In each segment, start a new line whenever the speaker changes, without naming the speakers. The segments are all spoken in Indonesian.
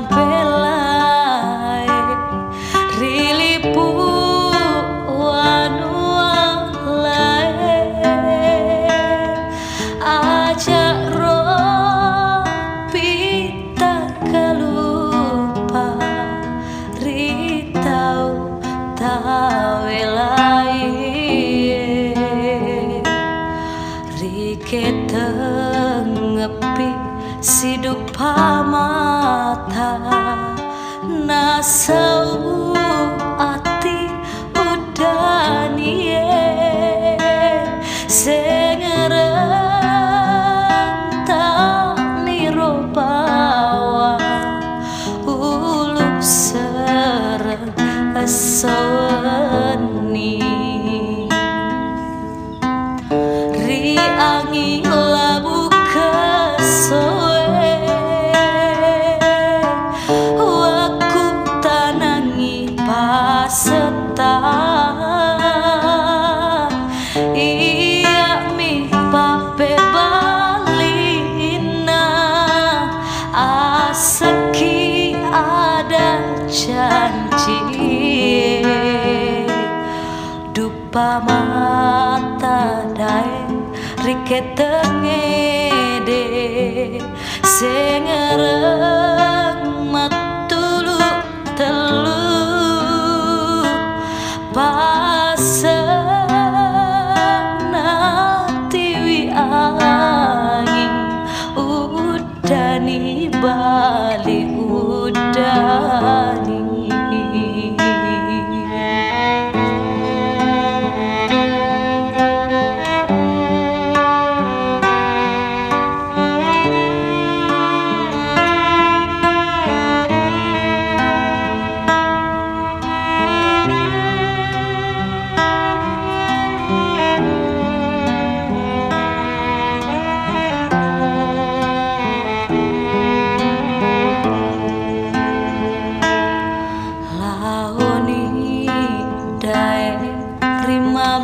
belai rilipu anu lae ajak pita kalupa ritau tawe lai rike tengepi sidup pamata nasau ati udanie sengereng tak niro bawa ulu sereng esoni ri angi labu kesoe waku tanangi paseta iya mi pape balina asaki ada janji dupa mata dae rike tengede sengereng matulu telu pasena tiwi angin udani bali udani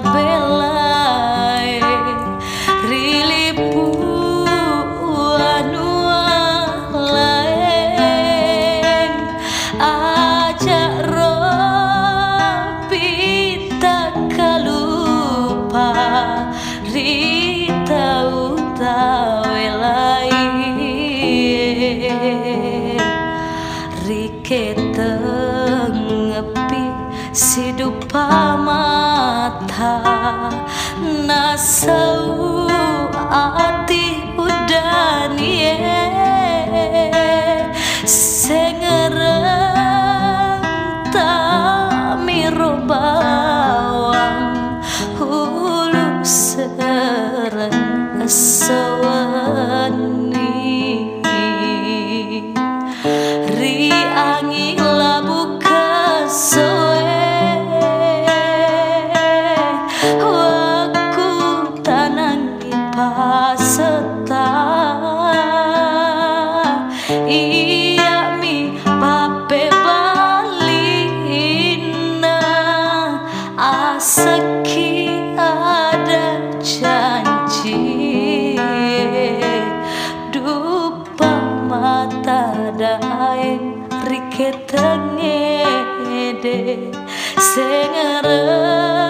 belai rilipu anu laeng ajak pita kalupa ritau tawe lai rike tengepi sidup mata nasau ati udanie sengereng tak miro bawang hulu sereng esoni ri angi labu kesoe paseta iya mi pape balina asaki ada janji dupa mata dae rike tengede sengereng